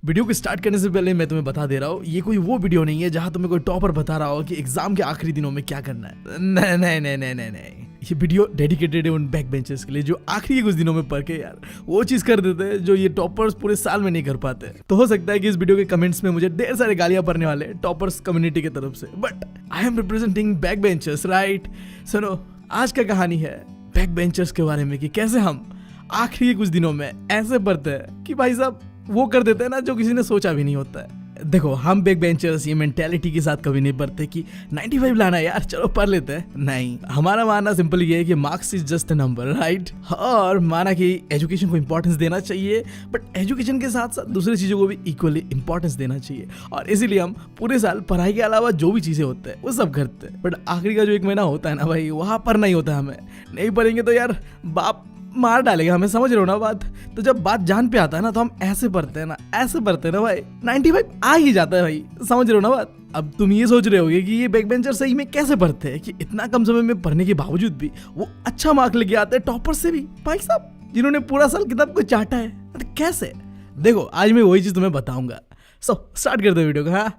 Video को start करने से पहले मैं तुम्हें बता दे रहा हूँ, ये कोई वो वीडियो नहीं है जहाँ तुम्हें कोई टॉपर बता रहा हो कि एग्जाम के आखिरी दिनों में क्या करना है। नहीं नहीं नहीं नहीं नहीं नहीं, ये वीडियो डेडिकेटेड है उन बैक बेंचर्स के लिए जो आखिरी के कुछ दिनों में पढ़ के यार वो चीज कर देते हैं जो ये टॉपर्स पूरे साल में नहीं कर पाते। तो हो सकता है कि इस वीडियो के कमेंट्स में मुझे ढेर सारे गालियां पड़ने वाले टॉपर्स कम्युनिटी की तरफ से, but I am representing back benchers, right. सुनो, आज का कहानी है बैक बेंचर्स के बारे में कि कैसे हम आखिरी के कुछ दिनों में ऐसे पढ़ते हैं कि भाई साहब वो कर देते हैं ना जो किसी ने सोचा भी नहीं होता है। देखो, हम बैक बेंचर्स ये मेंटेलिटी के साथ कभी नहीं पढ़ते कि 95 लाना है यार, चलो पढ़ लेते हैं। नहीं, हमारा मानना सिंपल ये है कि marks is just a number, right. और माना कि एजुकेशन को इंपॉर्टेंस देना चाहिए, बट एजुकेशन के साथ साथ दूसरी चीजों को भी इक्वली इंपॉर्टेंस देना चाहिए। और इसीलिए हम पूरे साल पढ़ाई के अलावा जो भी चीजें होते हैं वो सब करते हैं, बट आखिरी का जो एक महीना होता है ना भाई, वहां पढ़ना ही होता है हमें। नहीं पढ़ेंगे तो यार बाप मार डालेगा हमें, समझ रहे हो ना बात। तो जब बात जान पे आता है ना तो हम ऐसे पढ़ते हैं ना, ऐसे पढ़ते हैं ना भाई, 95 आ ही जाता है भाई, समझ रहे हो ना बात। अब तुम ये सोच रहे होगे कि ये बैक बेंचर सही में कैसे पढ़ते हैं कि इतना कम समय में पढ़ने के बावजूद भी वो अच्छा मार्क लेके आते हैं टॉपर से भी, भाई साहब जिन्होंने पूरा साल किताब को चाटा है। अरे कैसे? देखो, आज मैं वही चीज तुम्हें बताऊंगा। सो स्टार्ट करते हैं वीडियो को। हाँ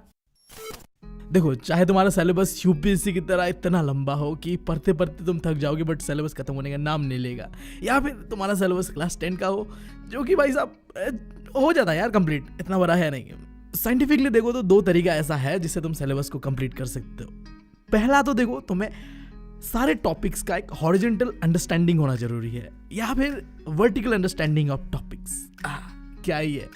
देखो, चाहे तुम्हारा सिलेबस यूपीएससी की तरह इतना लंबा हो कि पढ़ते पढ़ते तुम थक जाओगे बट सिलेबस खत्म होने का नाम नहीं लेगा, या फिर तुम्हारा सिलेबस क्लास 10 का हो जो कि भाई साहब हो जाता है यार कंप्लीट, इतना बड़ा है नहीं। साइंटिफिकली देखो तो दो तरीका ऐसा है जिससे तुम सिलेबस को कंप्लीट कर सकते हो। पहला तो देखो, तुम्हें सारे टॉपिक्स का एक हॉरिजॉन्टल अंडरस्टैंडिंग होना जरूरी है, या फिर वर्टिकल अंडरस्टैंडिंग ऑफ टॉपिक्स। क्या ही है,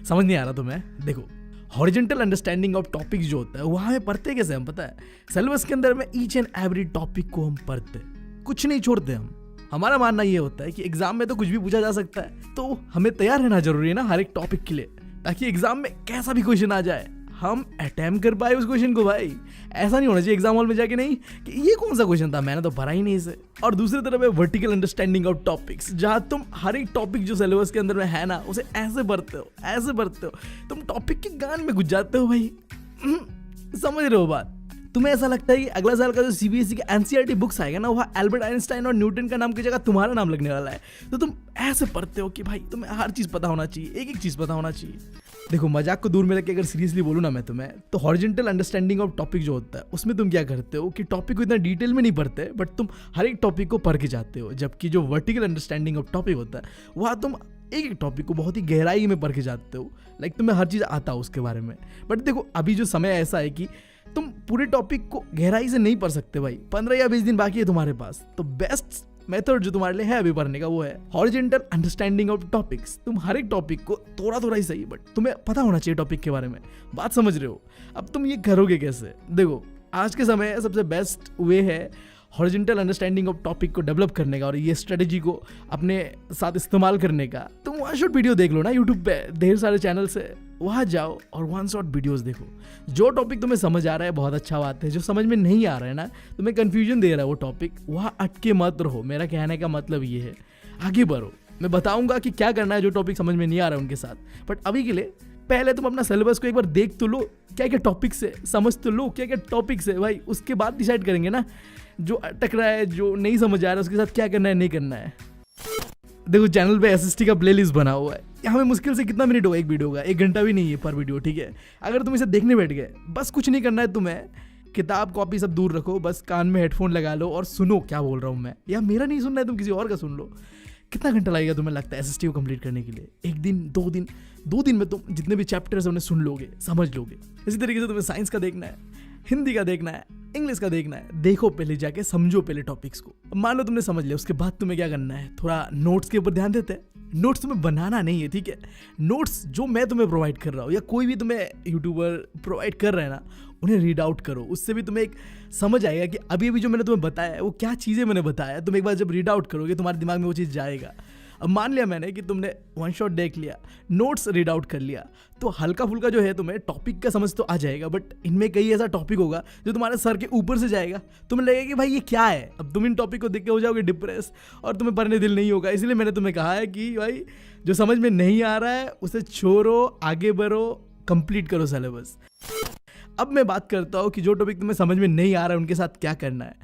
समझ नहीं आ रहा तुम्हें? देखो, हॉरिजॉन्टल अंडरस्टैंडिंग ऑफ टॉपिक्स जो होता है वो हमें पढ़ते कैसे हम पता है? सिलेबस के अंदर में ईच एंड एवरी टॉपिक को हम पढ़ते, कुछ नहीं छोड़ते हम। हमारा मानना ये होता है कि एग्जाम में तो कुछ भी पूछा जा सकता है, तो हमें तैयार रहना जरूरी है ना हर एक टॉपिक के लिए, ताकि एग्जाम में कैसा भी क्वेश्चन आ जाए हम अटेम्प्ट कर पाए उस क्वेश्चन को। भाई ऐसा नहीं होना चाहिए एग्जाम हॉल में जाके नहीं कि ये कौन सा क्वेश्चन था, मैंने तो पढ़ा ही नहीं इसे। और दूसरी तरफ है वर्टिकल अंडरस्टैंडिंग ऑफ टॉपिक्स, जहां तुम हर एक टॉपिक जो सिलेबस के अंदर में है ना उसे ऐसे पढ़ते हो, ऐसे पढ़ते हो, तुम टॉपिक के गान में घुस जाते हो भाई। समझ रहे हो बात? तुम्हें ऐसा लगता है कि अगला साल का जो सीबीएसई का एनसीईआरटी बुक्स आएगा ना, वहाँ एल्बर्ट आइंस्टाइन और न्यूटन का नाम की जगह तुम्हारा नाम लगने वाला है। तो तुम ऐसे पढ़ते हो कि भाई तुम्हें हर चीज पता होना चाहिए, एक एक चीज पता होना चाहिए। देखो, मजाक को दूर में रख के अगर सीरियसली बोलूँ ना मैं तुम्हें, तो हॉरिजॉन्टल अंडरस्टैंडिंग ऑफ टॉपिक जो होता है उसमें तुम क्या करते हो कि टॉपिक को इतना डिटेल में नहीं पढ़ते, बट तुम हर एक टॉपिक को पढ़ के जाते हो। जबकि जो वर्टिकल अंडरस्टैंडिंग ऑफ टॉपिक होता है वहाँ तुम एक एक टॉपिक को बहुत ही गहराई में पढ़ के जाते हो, लाइक तुम्हें हर चीज़ आता है उसके बारे में। बट देखो, अभी जो समय ऐसा है कि तुम पूरे टॉपिक को गहराई से नहीं पढ़ सकते भाई, 15 या 20 दिन बाकी है तुम्हारे पास। तो बेस्ट मेथड जो तुम्हारे लिए है अभी पढ़ने का वो है हॉरिजॉन्टल अंडरस्टैंडिंग ऑफ टॉपिक्स। तुम हर एक टॉपिक को थोड़ा थोड़ा ही सही, बट तुम्हें पता होना चाहिए टॉपिक के बारे में। बात समझ रहे हो? अब तुम ये करोगे कैसे? देखो, आज के समय सबसे बेस्ट वे है हॉरिजॉन्टल अंडरस्टैंडिंग ऑफ टॉपिक को डेवलप करने का और ये स्ट्रेटेजी को अपने साथ इस्तेमाल करने का। तुम वन शॉट वीडियो देख लो ना यूट्यूब पे, ढेर सारे चैनल से, वहाँ जाओ और वन शॉट वीडियोस देखो। जो टॉपिक तुम्हें समझ आ रहा है बहुत अच्छा बात है, जो समझ में नहीं आ रहा है ना, तुम्हें कंफ्यूजन दे रहा है वो टॉपिक, वहाँ अटके मत रहो। मेरा कहने का मतलब ये है, आगे बढ़ो। मैं बताऊंगा कि क्या करना है जो टॉपिक समझ में नहीं आ रहा है उनके साथ, बट अभी के लिए पहले तुम अपना सिलेबस को एक बार देख तो लो, क्या क्या टॉपिक से, समझ तो लो क्या क्या टॉपिक से भाई। उसके बाद डिसाइड करेंगे ना जो अटक रहा है, जो नहीं समझ आ रहा है, उसके साथ क्या करना है नहीं करना है। देखो, चैनल पे एसएसटी का प्लेलिस्ट बना हुआ है, यहाँ में मुश्किल से कितना मिनट होगा एक वीडियो का? 1 घंटा भी नहीं है पर वीडियो, ठीक है। अगर तुम इसे देखने बैठ गए, बस कुछ नहीं करना है तुम्हें, किताब कॉपी सब दूर रखो, बस कान में हेडफोन लगा लो और सुनो क्या बोल रहा हूँ मैं, या मेरा नहीं सुनना है तुम किसी और का सुन लो। कितना घंटा लगेगा तुम्हें लगता है एसएसटी को कंप्लीट करने के लिए? 1 दिन 2 दिन में तुम जितने भी चैप्टर्स है उन्हें सुन लोगे, समझ लोगे। इसी तरीके से तुम्हें साइंस का देखना है, हिंदी का देखना है, इंग्लिश का देखना है। देखो पहले जाके, समझो पहले टॉपिक्स को। मान लो तुमने समझ लिया, उसके बाद तुम्हें क्या करना है, थोड़ा नोट्स के ऊपर ध्यान देते हैं। नोट्स तुम्हें बनाना नहीं है, ठीक है। नोट्स जो मैं तुम्हें प्रोवाइड कर रहा हूँ या कोई भी तुम्हें यूट्यूबर प्रोवाइड कर रहा है ना, उन्हें रीड आउट करो। उससे भी तुम्हें एक समझ आएगा कि अभी अभी जो मैंने तुम्हें बताया है वो क्या चीज़ें मैंने बताया है। तुम एक बार जब रीड आउट करोगे तुम्हारे दिमाग में वो चीज़ जाएगा। अब मान लिया मैंने कि तुमने वन शॉट देख लिया, नोट्स रीड आउट कर लिया, तो हल्का फुल्का जो है तुम्हें टॉपिक का समझ तो आ जाएगा, बट इनमें कई ऐसा टॉपिक होगा जो तुम्हारे सर के ऊपर से जाएगा। तुम्हें लगेगा कि भाई ये क्या है। अब तुम इन टॉपिक को देख के हो जाओगे डिप्रेस और तुम्हें पढ़ने दिल नहीं होगा। इसलिए मैंने तुम्हें कहा है कि भाई जो समझ में नहीं आ रहा है उसे छोड़ो, आगे बढ़ो, कंप्लीट करो सिलेबस। अब मैं बात करता हूँ कि जो टॉपिक तुम्हें समझ में नहीं आ रहा है उनके साथ क्या करना है।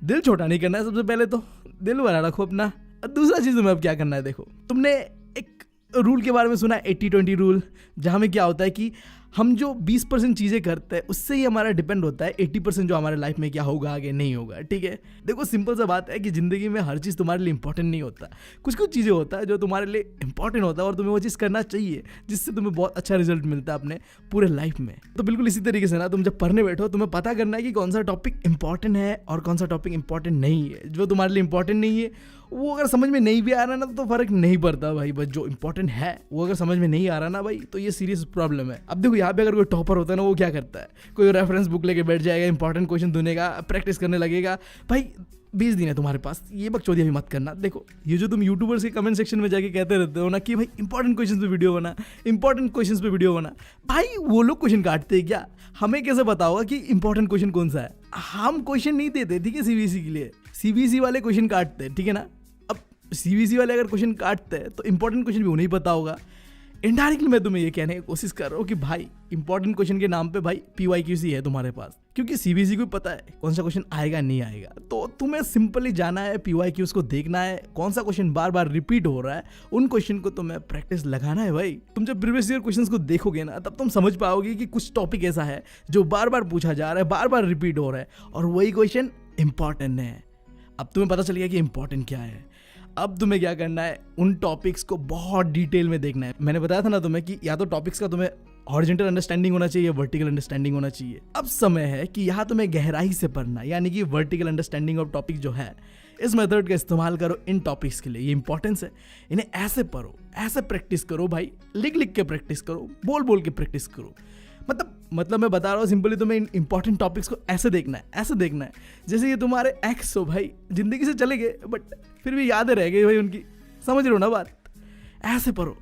दिल छोटा नहीं करना है, सबसे पहले तो दिल बड़ा रखो अपना। दूसरा चीज तुम्हें अब क्या करना है, देखो तुमने एक रूल के बारे में सुना है 80-20 रूल, जहाँ में क्या होता है कि हम जो 20% चीज़ें करते हैं उससे ही हमारा डिपेंड होता है 80% जो हमारे लाइफ में क्या होगा आगे नहीं होगा। ठीक है, देखो सिंपल सा बात है कि ज़िंदगी में हर चीज़ तुम्हारे लिए इंपॉर्टेंट नहीं होता। कुछ कुछ चीज़ें होता है जो तुम्हारे लिए इंपॉर्टेंट होता है और तुम्हें वो चीज़ करना चाहिए, जिससे तुम्हें बहुत अच्छा रिजल्ट मिलता है अपने पूरे लाइफ में। तो बिल्कुल इसी तरीके से ना, तुम जब पढ़ने बैठो तुम्हें पता करना है कि कौन सा टॉपिक इंपॉर्टेंट है और कौन सा टॉपिक इंपॉर्टेंट नहीं है। जो तुम्हारे लिए इंपॉर्टेंट नहीं है वो अगर समझ में नहीं भी आ रहा ना तो फर्क नहीं पड़ता भाई, बस जो इंपॉर्टेंट है वो अगर समझ में नहीं आ रहा ना भाई तो ये सीरियस प्रॉब्लम है। अब देखो यहाँ पे अगर कोई टॉपर होता है ना, वो क्या करता है, कोई रेफरेंस बुक लेके बैठ जाएगा, इंपॉर्टेंट क्वेश्चन ढूंढेगा, प्रैक्टिस करने लगेगा। भाई 20 दिन है तुम्हारे पास, ये बकचोदी अभी मत करना। देखो ये जो तुम यूट्यूबर्स के कमेंट सेक्शन में जाके कहते रहते हो ना कि भाई इंपॉर्टेंट क्वेश्चन पे वीडियो बना, इंपॉर्टेंट क्वेश्चन पे वीडियो बना, भाई वो लोग क्वेश्चन काटते हैं क्या? हमें कैसे पता होगा कि इंपॉर्टेंट क्वेश्चन कौन सा है? हम क्वेश्चन नहीं देते, ठीक है, सीबीएसई के लिए सीबीएसई वाले क्वेश्चन काटते हैं, ठीक है ना। सीबीएसई वाले अगर क्वेश्चन काटते हैं तो इंपॉर्टेंट क्वेश्चन भी उन्हें पता होगा। इनडायरेक्टली मैं तुम्हें ये कहने की कोशिश कर रहा हूँ कि भाई इंपॉर्टेंट क्वेश्चन के नाम पे भाई PYQC है तुम्हारे पास, क्योंकि सीबीएसई को पता है कौन सा क्वेश्चन आएगा नहीं आएगा। तो तुम्हें सिंपली जाना है, PYQs को देखना है, कौन सा क्वेश्चन बार बार रिपीट हो रहा है, उन क्वेश्चन को तुम्हें प्रैक्टिस लगाना है भाई। तुम जब प्रीवियस ईयर क्वेश्चंस को देखोगे ना तब तुम समझ पाओगे कि कुछ टॉपिक ऐसा है जो बार बार पूछा जा रहा है, बार बार रिपीट हो रहा है और वही क्वेश्चन इंपॉर्टेंट है। अब तुम्हें पता चल गया कि इंपॉर्टेंट क्या है। अब तुम्हें क्या करना है, उन टॉपिक्स को बहुत डिटेल में देखना है। मैंने बताया था ना तुम्हें कि या तो टॉपिक्स का तुम्हें हॉरिजॉन्टल अंडरस्टैंडिंग होना चाहिए, वर्टिकल अंडरस्टैंडिंग होना चाहिए। अब समय है कि यहाँ तुम्हें गहराई से पढ़ना, यानी कि वर्टिकल अंडरस्टैंडिंग ऑफ टॉपिक जो है, इस मेथड का इस्तेमाल करो इन टॉपिक्स के लिए। ये इंपॉर्टेंस है, इन्हें ऐसे पढ़ो, ऐसे प्रैक्टिस करो भाई, लिख लिख के प्रैक्टिस करो, बोल बोल के प्रैक्टिस करो। मतलब मैं बता रहा हूँ सिंपली, तुम्हें इन इंपॉर्टेंट टॉपिक्स को ऐसे देखना है, ऐसे देखना है जैसे ये तुम्हारे एक्स हो भाई, जिंदगी से चले गए बट फिर भी यादें रह गई भाई उनकी। समझ रहे हो ना बात? ऐसे पढ़ो।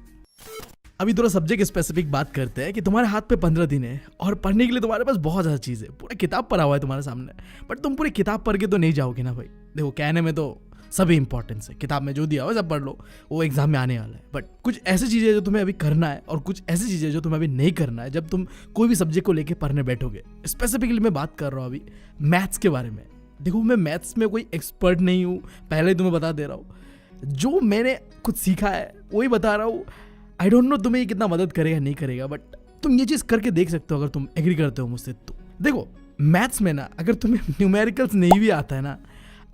अभी थोड़ा सब्जेक्ट स्पेसिफिक बात करते हैं कि तुम्हारे हाथ पे 15 दिन है और पढ़ने के लिए तुम्हारे पास बहुत ज़्यादा चीज़ है। पूरा किताब पढ़ा हुआ है तुम्हारे सामने, बट तुम पूरी किताब पढ़ के तो नहीं जाओगे ना भाई। देखो कहने में तो सभी इंपॉर्टेंस है, किताब में जो दिया हो सब पढ़ लो, वो एग्जाम में आने वाला है। बट कुछ ऐसी चीज़ें जो तुम्हें अभी करना है और कुछ ऐसी चीज़ें जो तुम्हें अभी नहीं करना है जब तुम कोई भी सब्जेक्ट को लेके पढ़ने बैठोगे। स्पेसिफिकली मैं बात कर रहा हूँ अभी मैथ्स के बारे में। देखो मैं मैथ्स में कोई एक्सपर्ट नहीं हूँ, पहले ही तुम्हें बता दे रहा हूँ। जो मैंने कुछ सीखा है वही बता रहा हूँ। आई डोंट नो तुम्हें ये कितना मदद करेगा नहीं करेगा, बट तुम ये चीज़ करके देख सकते हो अगर तुम एग्री करते हो मुझसे तो। देखो मैथ्स में ना अगर तुम्हें न्यूमेरिकल्स नहीं भी आता है ना,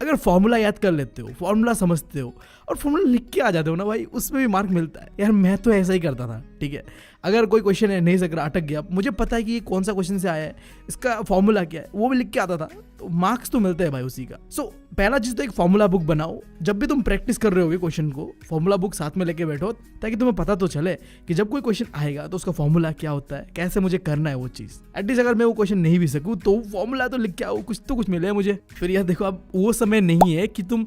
अगर फॉर्मूला याद कर लेते हो, फॉर्मूला समझते हो और फॉर्मूला लिख के आ जाते हो ना भाई, उसमें भी मार्क मिलता है। यार मैं तो ऐसा ही करता था, ठीक है। अगर कोई क्वेश्चन है नहीं सक रहा, अटक गया, मुझे पता है कि ये कौन सा क्वेश्चन से आया है, इसका फॉर्मूला क्या है, वो भी लिख के आता था, तो मार्क्स तो मिलते हैं भाई उसी का। सो पहला चीज़ तो एक फॉर्मूला बुक बनाओ। जब भी तुम प्रैक्टिस कर रहे होगे क्वेश्चन को, फॉर्मूला बुक साथ में लेके बैठो, ताकि तुम्हें पता तो चले कि जब कोई क्वेश्चन आएगा तो उसका फॉर्मूला क्या होता है, कैसे मुझे करना है वो चीज़। एटलीस्ट अगर मैं वो क्वेश्चन नहीं भी सकूँ तो फॉर्मूला तो लिख के आओ, कुछ तो कुछ मिले मुझे। फिर यार देखो अब वो समय नहीं है कि तुम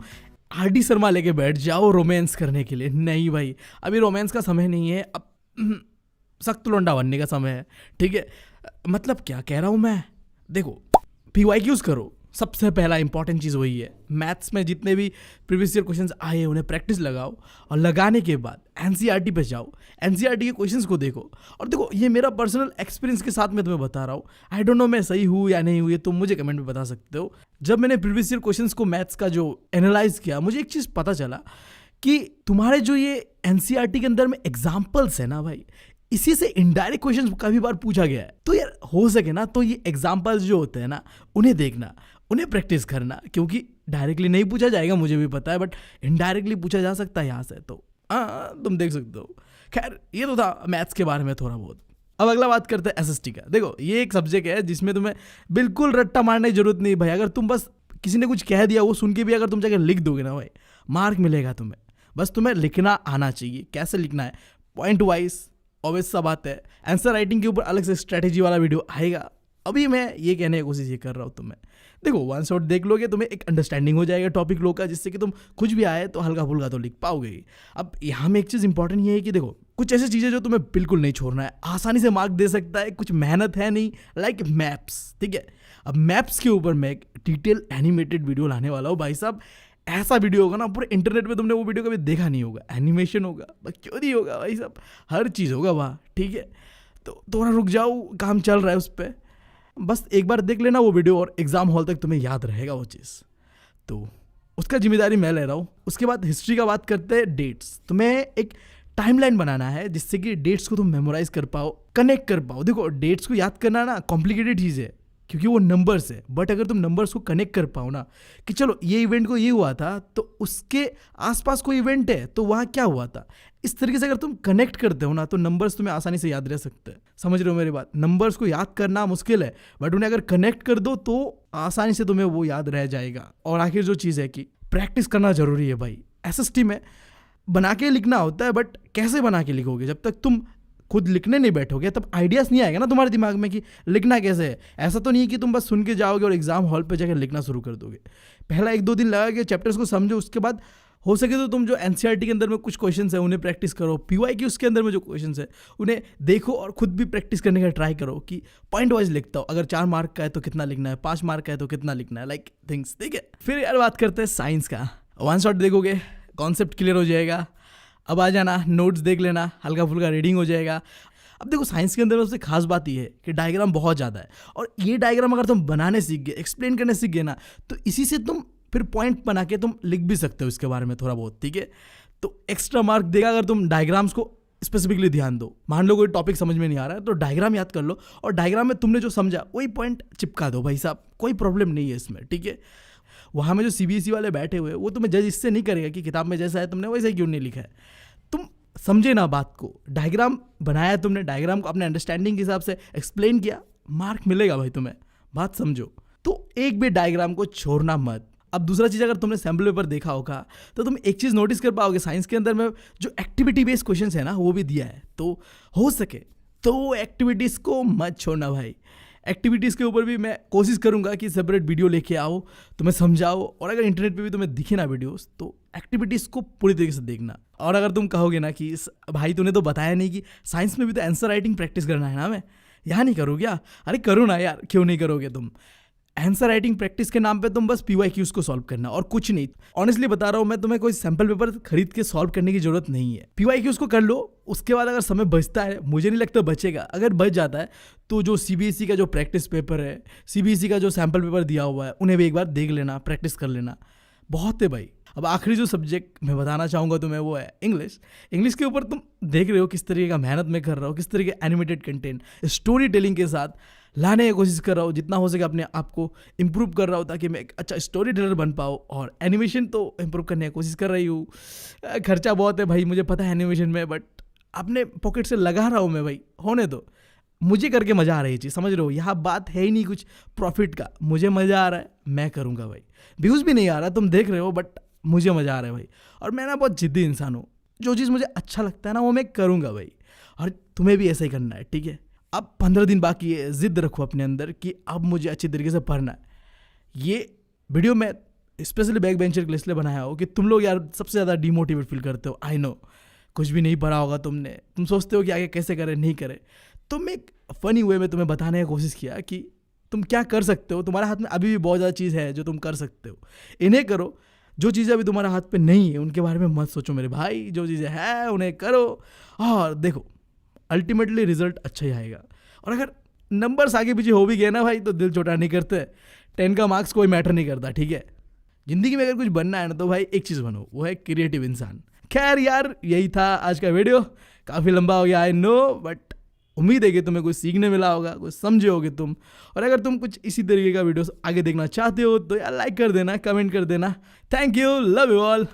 RD शर्मा लेके बैठ जाओ रोमांस करने के लिए। नहीं भाई, अभी रोमांस का समय नहीं है, अब सख्त लौंडा बनने का समय है, ठीक है। मतलब क्या कह रहा हूँ मैं, देखो PYQs करो। सबसे पहला इंपॉर्टेंट चीज़ वही है। मैथ्स में जितने भी प्रीवियस ईयर क्वेश्चंस आए हैं उन्हें प्रैक्टिस लगाओ, और लगाने के बाद NCERT पे जाओ, NCERT के क्वेश्चंस को देखो। और देखो ये मेरा पर्सनल एक्सपीरियंस के साथ मैं तुम्हें बता रहा हूँ। आई डोंट नो मैं सही हूँ या नहीं हूँ, ये तुम मुझे कमेंट में बता सकते हो। जब मैंने प्रीवियस ईयर क्वेश्चंस को मैथ्स का जो एनालाइज किया, मुझे एक चीज़ पता चला कि तुम्हारे जो ये NCERT के अंदर में एग्जाम्पल्स है ना भाई, इसी से इनडायरेक्ट क्वेश्चन काफ़ी बार पूछा गया है। तो यार हो सके ना तो ये एग्जाम्पल्स जो होते हैं ना उन्हें देखना, उन्हें प्रैक्टिस करना, क्योंकि डायरेक्टली नहीं पूछा जाएगा मुझे भी पता है, बट इनडायरेक्टली पूछा जा सकता है यहाँ से। तो हाँ तुम देख सकते हो। खैर ये तो था मैथ्स के बारे में थोड़ा बहुत। अब अगला बात करते हैं SST का। देखो ये एक सब्जेक्ट है जिसमें तुम्हें बिल्कुल रट्टा मारने की जरूरत नहीं भाई। अगर तुम बस किसी ने कुछ कह दिया वो सुन के भी अगर तुम जाकर लिख दोगे ना भाई, मार्क मिलेगा तुम्हें। बस तुम्हें लिखना आना चाहिए। कैसे लिखना है, पॉइंट वाइज, ऑब्वियस सा बात है। आंसर राइटिंग के ऊपर अलग से स्ट्रेटेजी वाला वीडियो आएगा। अभी मैं ये कहने की कोशिश ये कर रहा हूँ तुम्हें, देखो वन शॉट देख लोगे तुम्हें एक अंडरस्टैंडिंग हो जाएगा टॉपिक लो का, जिससे कि तुम कुछ भी आए तो हल्का फुल्का तो लिख पाओगे ही। अब यहाँ में एक चीज़ इंपॉर्टेंट ये है कि देखो कुछ ऐसी चीज़ें जो तुम्हें बिल्कुल नहीं छोड़ना है, आसानी से मार्क दे सकता है, कुछ मेहनत है नहीं, लाइक मैप्स, ठीक है। अब मैप्स के ऊपर मैं एक डिटेल एनिमेटेड वीडियो लाने वाला हूँ भाई साहब। ऐसा वीडियो होगा ना पूरे इंटरनेट पे तुमने वो वीडियो कभी देखा नहीं होगा। एनिमेशन होगा, क्यों नहीं होगा भाई साहब, हर चीज़ होगा वहाँ, ठीक है। तो थोड़ा रुक जाओ, काम चल रहा है उस पर, बस एक बार देख लेना वो वीडियो और एग्जाम हॉल तक तुम्हें याद रहेगा वो चीज़। तो उसका जिम्मेदारी मैं ले रहा हूँ। उसके बाद हिस्ट्री का बात करते हैं, डेट्स। तुम्हें एक टाइमलाइन बनाना है जिससे कि डेट्स को तुम मेमोराइज कर पाओ, कनेक्ट कर पाओ। देखो डेट्स को याद करना ना कॉम्प्लिकेटेड चीज़ है क्योंकि वो नंबर्स है, बट अगर तुम नंबर्स को कनेक्ट कर पाओ ना कि चलो ये इवेंट को ये हुआ था तो उसके आसपास कोई इवेंट है तो वहाँ क्या हुआ था, इस तरीके से अगर तुम कनेक्ट करते हो ना तो नंबर्स तुम्हें आसानी से याद रह सकते हैं। समझ रहे हो मेरी बात? नंबर्स को याद करना मुश्किल है बट उन्हें अगर कनेक्ट कर दो तो आसानी से तुम्हें वो याद रह जाएगा। और आखिर जो चीज़ है कि प्रैक्टिस करना जरूरी है भाई। SST में बना के लिखना होता है बट कैसे बना के लिखोगे? जब तक तुम खुद लिखने नहीं बैठोगे तब आइडियाज़ नहीं आएगा ना तुम्हारे दिमाग में कि लिखना कैसे है। ऐसा तो नहीं है कि तुम बस सुन के जाओगे और एग्जाम हॉल पे जाकर लिखना शुरू कर दोगे। पहला 1-2 दिन लगा के चैप्टर्स को समझो, उसके बाद हो सके तो तुम जो NCERT के अंदर में कुछ क्वेश्चंस है उन्हें प्रैक्टिस करो, PYQ उसके अंदर में जो क्वेश्चंस है उन्हें देखो और खुद भी प्रैक्टिस करने का ट्राई करो कि पॉइंट वाइज लिखता हो। अगर 4 मार्क का है तो कितना लिखना है, 5 मार्क का है तो कितना लिखना है, लाइक थिंग्स। ठीक है, फिर यार बात करते हैं साइंस का। 1 शॉट देखोगे, कॉन्सेप्ट क्लियर हो जाएगा। अब आ जाना, नोट्स देख लेना, हल्का फुल्का रीडिंग हो जाएगा। अब देखो साइंस के अंदर सबसे खास बात ये है कि डायग्राम बहुत ज़्यादा है और ये डायग्राम अगर तुम बनाने सीख गए, एक्सप्लेन करने सीख गए ना तो इसी से तुम फिर पॉइंट बना के तुम लिख भी सकते हो इसके बारे में थोड़ा बहुत। ठीक है, तो एक्स्ट्रा मार्क देगा अगर तुम डायग्राम्स को स्पेसिफिकली ध्यान दो। मान लो कोई टॉपिक समझ में नहीं आ रहा है तो डायग्राम याद कर लो और डायग्राम में तुमने जो समझा वही पॉइंट चिपका दो भाई साहब, कोई प्रॉब्लम नहीं है इसमें। ठीक है, वहाँ में जो CBSE वाले बैठे हुए वो तुम्हें जज इससे नहीं करेगा कि किताब में जैसा है तुमने वैसे क्यों नहीं लिखा है। तुम समझे ना बात को, डायग्राम बनाया तुमने, डायग्राम को अपने अंडरस्टैंडिंग के हिसाब से एक्सप्लेन किया, मार्क मिलेगा भाई तुम्हें। बात समझो, तो एक भी डायग्राम को छोड़ना मत। अब दूसरा चीज़, अगर तुमने सैम्पल पेपर देखा होगा तो तुम एक चीज़ नोटिस कर पाओगे, साइंस के अंदर में जो एक्टिविटी बेस्ड क्वेश्चंस है ना वो भी दिया है। तो हो सके तो एक्टिविटीज़ को मत छोड़ना भाई। एक्टिविटीज़ के ऊपर भी मैं कोशिश करूंगा कि सेपरेट वीडियो लेके आओ, तुम्हें समझाओ, और अगर इंटरनेट पे भी तुम्हें दिखे ना वीडियोस तो एक्टिविटीज़ को पूरी तरीके से देखना। और अगर तुम कहोगे ना कि भाई तूने तो बताया नहीं कि साइंस में भी तो आंसर राइटिंग प्रैक्टिस करना है ना, मैं यहाँ नहीं करूँ क्या? अरे करो ना यार, क्यों नहीं करोगे तुम? आंसर राइटिंग प्रैक्टिस के नाम पे तुम बस PYQs को सॉल्व करना और कुछ नहीं। ऑनेस्टली बता रहा हूँ मैं, तुम्हें कोई सैम्पल पेपर खरीद के सॉल्व करने की जरूरत नहीं है। PYQs को कर लो, उसके बाद अगर समय बचता है, मुझे नहीं लगता बचेगा, अगर बच जाता है तो जो CBSE का जो प्रैक्टिस पेपर है, CBSE का जो सैम्पल पेपर दिया हुआ है उन्हें भी एक बार देख लेना, प्रैक्टिस कर लेना, बहुत है भाई। अब आखिरी जो सब्जेक्ट मैं बताना चाहूँगा तुम्हें वो है इंग्लिश। इंग्लिश के ऊपर तुम देख रहे हो किस तरीके का मेहनत मैं कर रहा हूँ, किस तरीके एनिमेटेड कंटेंट स्टोरी टेलिंग के साथ लाने की कोशिश कर रहा हूँ, जितना हो सके अपने आप को इम्प्रूव कर रहा हूँ ताकि मैं एक अच्छा स्टोरी टेलर बन पाऊँ। और एनिमेशन तो इम्प्रूव करने की कोशिश कर रही हूँ। खर्चा बहुत है भाई, मुझे पता है एनिमेशन में, बट अपने पॉकेट से लगा रहा हूँ मैं भाई, होने दो, मुझे करके मज़ा आ रही है चीज़, समझ रहे हो? यहाँ बात है ही नहीं कुछ प्रॉफिट का, मुझे मज़ा आ रहा है, मैं करूँगा भाई। व्यूज़ भी नहीं आ रहा, तुम देख रहे हो, बट मुझे मज़ा आ रहा है भाई। और मैं ना बहुत जिद्दी इंसान हूँ, जो चीज़ मुझे अच्छा लगता है ना वो मैं करूँगा भाई, और तुम्हें भी ऐसा ही करना है। ठीक है, अब 15 दिन बाकी है, जिद रखो अपने अंदर कि अब मुझे अच्छी तरीके से पढ़ना है। ये वीडियो मैं स्पेशली बैक बेंचर के लिए इसलिए बनाया हो कि तुम लोग यार सबसे ज़्यादा डिमोटिवेट फील करते हो। आई नो, कुछ भी नहीं पढ़ा होगा तुमने, तुम सोचते हो कि आगे कैसे करें, नहीं करें। तो मैं एक फ़नी वे में तुम्हें बताने की कोशिश किया कि तुम क्या कर सकते हो। तुम्हारे हाथ में अभी भी बहुत ज़्यादा चीज़ है जो तुम कर सकते हो, इन्हें करो। जो चीज़ें अभी तुम्हारे हाथ पे नहीं है उनके बारे में मत सोचो मेरे भाई, जो चीज़ें हैं उन्हें करो और देखो अल्टीमेटली रिजल्ट अच्छा ही आएगा। और अगर नंबर्स आगे पीछे हो भी गए ना भाई तो दिल छोटा नहीं करते, 10 का मार्क्स कोई मैटर नहीं करता। ठीक है, ज़िंदगी में अगर कुछ बनना है ना तो भाई एक चीज़ बनो, वो है क्रिएटिव इंसान। खैर यार, यही था आज का वीडियो, काफ़ी लंबा हो गया आई नो, बट उम्मीद है कि तुम्हें कुछ सीखने मिला होगा, कुछ समझे होगे तुम। और अगर तुम कुछ इसी तरीके का वीडियोस आगे देखना चाहते हो तो यार लाइक कर देना, कमेंट कर देना। Thank you, love you all.